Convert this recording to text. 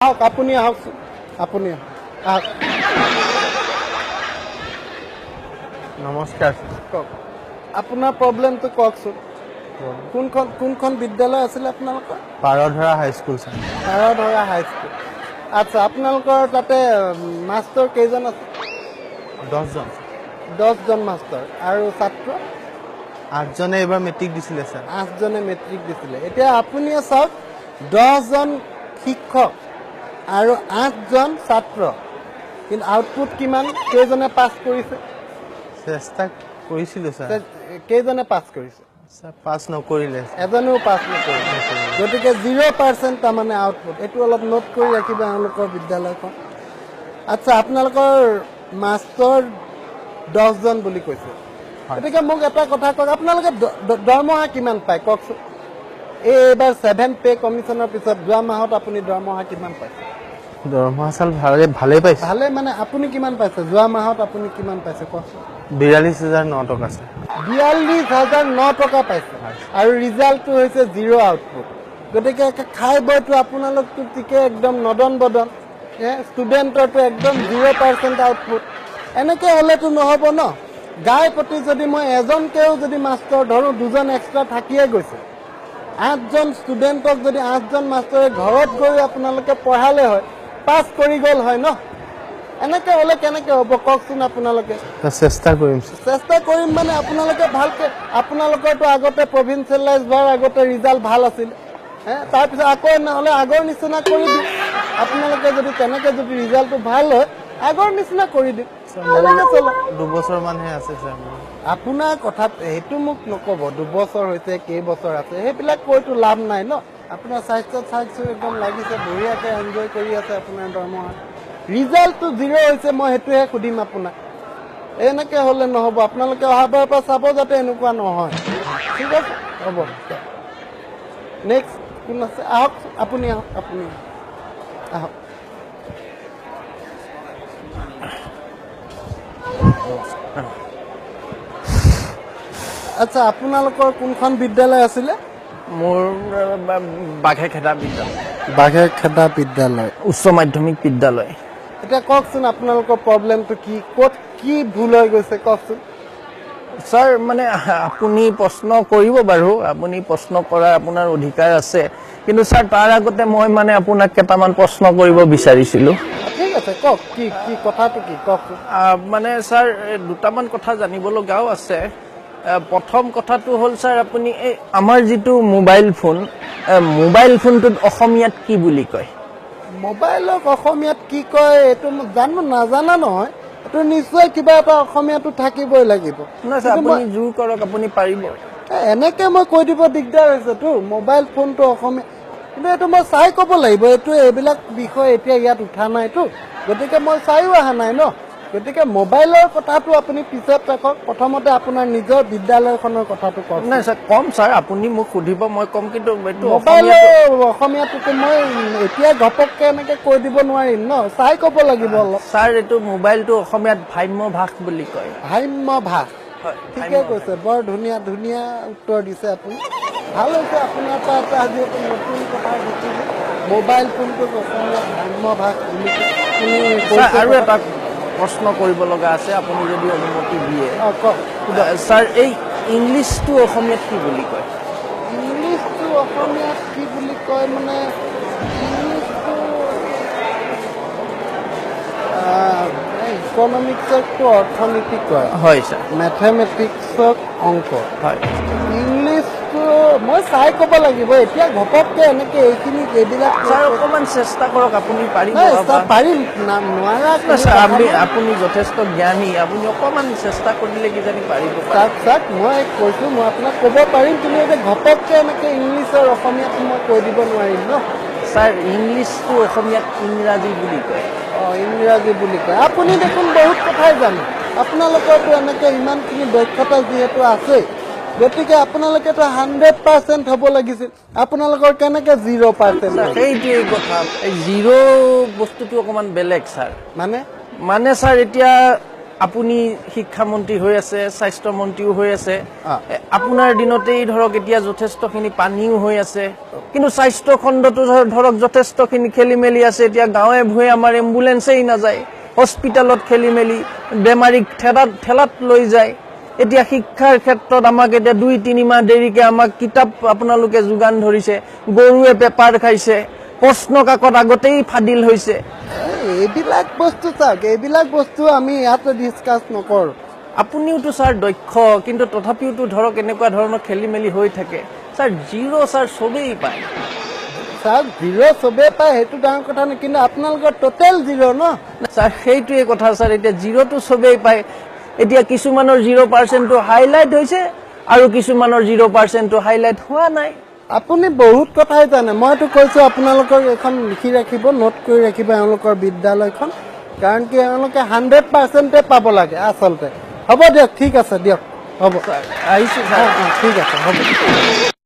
আহক আপুনি আহক আপুনি আহক নমস্কাৰ কওক আপোনাৰ প্ৰব্লেমটো কওকচোন কোনখন বিদ্যালয় আছিলে আপোনালোকৰ পাৰধৰা হাইস্কুল ছাৰ পাৰধৰা হাইস্কুল আচ্ছা আপোনালোকৰ তাতে মাষ্টৰ কেইজন আছে 10জন 10জন মাষ্টৰ আৰু ছাত্ৰ 8জনে এইবাৰ মেট্ৰিক দিছিলে ছাৰ 8জনে মেট্ৰিক দিছিলে এতিয়া আপুনিয়ে চাওক 10জন শিক্ষক আৰু 8জন ছাত্ৰ কিন্তু আউটপুট কিমান কেইজনে পাছ কৰিছে চেষ্টা কৰিছিলোঁ ছাৰ কেইজনে পাছ কৰিছে ছাৰ পাছ নকৰিলে এজনেও পাছ নকৰিলে গতিকে 0% তাৰমানে আউটপুট এইটো অলপ নোট কৰি ৰাখিব এওঁলোকৰ বিদ্যালয়খন আচ্ছা আপোনালোকৰ মাষ্টৰ 10জন বুলি কৈছে গতিকে মোক এটা কথা কওক আপোনালোকে দৰমহা কিমান পায় কওকচোন এইবাৰ 7 পে কমিশ্যনৰ পিছত যোৱা মাহত আপুনি দৰমহা কিমান পাইছে দৰমহা চাল ভালেই পাইছে ভালে মানে আপুনি কিমান পাইছে যোৱা মাহত আপুনি কিমান পাইছে কওকচোন 42,009 টকা ছাৰ 42,009 টকা পাইছে আৰু ৰিজাল্টটো হৈছে 0 আউটপুট গতিকে খাই বইটো আপোনালোকটো ঠিকে একদম নদন বদন ষ্টুডেণ্টৰটো একদম 0% আউটপুট এনেকৈ হ'লেতো নহ'ব ন গাই প্ৰতি যদি মই এজনকেও যদি মাষ্টৰ ধৰোঁ 2জন এক্সট্ৰা থাকিয়ে গৈছে 8জন ষ্টুডেণ্টক যদি 8জন মাষ্টৰে ঘৰত গৈ আপোনালোকে পঢ়ালে হয় পাছ কৰি গ'ল হয় ন এনেকৈ হ'লে কেনেকৈ হ'ব কওকচোন আপোনালোকে চেষ্টা কৰিম চেষ্টা কৰিম মানে আপোনালোকে ভালকৈ আপোনালোকৰতো আগতে প্ৰভিঞ্চিয়েলাইজ হোৱাৰ আগতে ৰিজাল্ট ভাল আছিল তাৰপিছত আকৌ নহ'লে আগৰ নিচিনা কৰি দিম আপোনালোকে যদি তেনেকৈ যদি ৰিজাল্টটো ভাল হয় আগৰ নিচিনা কৰি দিম তেনেকৈ চলক 2 বছৰমানহে আছে ছাৰ আপোনাৰ কথাত সেইটো মোক নক'ব 2 বছৰ হৈছে কেইবছৰ আছে সেইবিলাক কৈতো লাভ নাই ন আপোনাৰ স্বাস্থ্য একদম লাগিছে বঢ়িয়াকৈ এনজয় কৰি আছে আপোনাৰ দৰমহা ৰিজাল্টটো 0 হৈছে মই সেইটোহে সুধিম আপোনাক এনেকৈ হ'লে নহ'ব আপোনালোকে অহাবাৰৰ পৰা চাব যাতে এনেকুৱা নহয় ঠিক আছে হ'ব নেক্সট কোন আছে আহক আপুনি আহক আচ্ছা আপোনালোকৰ কোনখন বিদ্যালয় আছিলে মোৰ বাঘেখেদা বিদ্যালয় বাঘেখেদা বিদ্যালয় উচ্চ মাধ্যমিক বিদ্যালয় এতিয়া কওকচোন আপোনালোকৰ প্ৰব্লেমটো কি ক'ত কি ভুল হৈ গৈছে কওকচোন ছাৰ মানে আপুনি প্ৰশ্ন কৰিব বাৰু আপুনি প্ৰশ্ন কৰাৰ আপোনাৰ অধিকাৰ আছে কিন্তু ছাৰ তাৰ আগতে মই মানে আপোনাক কেইটামান প্ৰশ্ন কৰিব বিচাৰিছিলোঁ ঠিক আছে কওক কি কথাটো কি কওকচোন মানে ছাৰ দুটামান কথা জানিব লগাও আছে প্ৰথম কথাটো হ'ল ছাৰ আপুনি এই আমাৰ যিটো মোবাইল ফোনটোত অসমীয়াত কি বুলি কয় মোবাইলক অসমীয়াত কি কয় এইটো নাজানা নহয় এইটো নিশ্চয় কিবা এটা অসমীয়াটো থাকিবই লাগিব নহয় ছাৰ আপুনি জোৰ কৰক আপুনি পাৰিব এনেকে মই কৈ দিব দিগদাৰ হৈছেতো মোবাইল ফোনটো অসমীয়া কিন্তু এইটো মই চাই ক'ব লাগিব এইটো এইবিলাক বিষয় এতিয়া ইয়াত উঠা নাইতো গতিকে মই চাইও অহা নাই ন গতিকে মোবাইলৰ কথাটো আপুনি পিছত ৰাখক প্ৰথমতে আপোনাৰ নিজৰ বিদ্যালয়খনৰ কথাটো কওক নাই ছাৰ কম ছাৰ আপুনি মোক সুধিব মই কম কিন্তু মোবাইলৰ অসমীয়াটোতো মই এতিয়া ঘপককৈ এনেকৈ কৈ দিব নোৱাৰিম ন চাই ক'ব লাগিব অলপ ছাৰ এইটো মোবাইলটো অসমীয়াত ভাম্যভাস বুলি কয় ভাম্যভাস ঠিকে কৈছে বৰ ধুনীয়া ধুনীয়া উত্তৰ দিছে আপুনি ভাল হৈছে আপোনাৰ পৰা এটা যিহেতু নতুন কথা শিকিলোঁ মোবাইল ফোনটোক অসমীয়াত ভাম্যভাস বুলি আৰু এটা প্ৰশ্ন কৰিব লগা আছে আপুনি যদি অনুমতি দিয়ে কওক ছাৰ এই ইংলিছটো অসমীয়াত কি বুলি কয় ইংলিছটো অসমীয়াত কি বুলি কয় মানে ইংলিছটো ইকনমিক্সকটো অৰ্থনীতি কয় হয় ছাৰ মেথমেটিক্সক অংক হয় ইংলিছটো মই চাই ক'ব লাগিব এতিয়া ঘপককৈ এনেকৈ এইবিলাক ছাৰ অকণমান চেষ্টা কৰক আপুনি পাৰিব পাৰিম নোৱাৰা আপুনি যথেষ্ট জ্ঞানী আপুনি অকণমান চেষ্টা কৰিলে কিজানি পাৰিব চাওক মই কৈছোঁ মই আপোনাক ক'ব পাৰিম কিন্তু এতিয়া ঘপককৈ এনেকৈ ইংলিছৰ অসমীয়াটো মই কৈ দিব নোৱাৰিম ন ছাৰ ইংলিছটো অসমীয়াত ইংৰাজী বুলি কয় ইংৰাজী বুলি কয় আপুনি দেখোন বহুত কথাই জানে আপোনালোকৰতো এনেকৈ ইমানখিনি দক্ষতা যিহেতু আছে গতিকে আপোনালোকেতো 100% হ'ব লাগিছিল আপোনালোকৰ কেনেকৈ 0% সেইটোৱেই কথা জিৰ' বস্তুটো অকণমান বেলেগ ছাৰ মানে ছাৰ এতিয়া আপুনি শিক্ষামন্ত্ৰী হৈ আছে, স্বাস্থ্যমন্ত্ৰীও হৈ আছে। অ'। আপোনাৰ দিনতেই ধৰক এতিয়া যথেষ্টখিনি পানীও হৈ আছে, কিন্তু স্বাস্থ্য খণ্ডটো ধৰক যথেষ্টখিনি খেলি মেলি আছে। এতিয়া গাঁৱে ভূঞে আমাৰ এম্বুলেন্সেই নাযায়, হস্পিটেলত খেলি মেলি, বেমাৰীক ঠেলাত লৈ যায়। এতিয়া শিক্ষাৰ ক্ষেত্ৰত আমাক এতিয়া 2-3 মাহ দেৰিকে আমাক কিতাপ আপোনালোকে যোগান ধৰিছে, গৰুৱে পেপাৰ খাইছে, প্ৰশ্ন কাকত আগতেই ফাদিল হৈছে। এইবিলাক বস্তু চাওক, এইবিলাক বস্তু আমি ইয়াতে ডিছকাছ নকৰোঁ। আপুনিওতো ছাৰ দক্ষ, কিন্তু তথাপিওতো ধৰক এনেকুৱা ধৰণৰ খেলি মেলি হৈ থাকে। ছাৰ জিৰ' ছাৰ চবেই পায়। চাওক, জিৰ' চবেই পায়, সেইটো ডাঙৰ কথা নহয়, কিন্তু আপোনালোকৰ টোটেল জিৰ' ন। ছাৰ সেইটোৱে কথা ছাৰ, এতিয়া জিৰ'টো চবেই পায়। এতিয়া কিছুমানৰ 0%টো হাইলাইট হৈছে আৰু কিছুমানৰ 0%টো হাইলাইট হোৱা নাই। আপুনি বহুত কথাই জানে। মইতো কৈছোঁ আপোনালোকক এখন লিখি ৰাখিব, নোট কৰি ৰাখিব এওঁলোকৰ বিদ্যালয়খন, কাৰণ কি এওঁলোকে 100%ে পাব লাগে আচলতে। হ'ব দিয়ক, ঠিক আছে দিয়ক, হ'ব। আহিছোঁ ছাৰ। ঠিক আছে, হ'ব।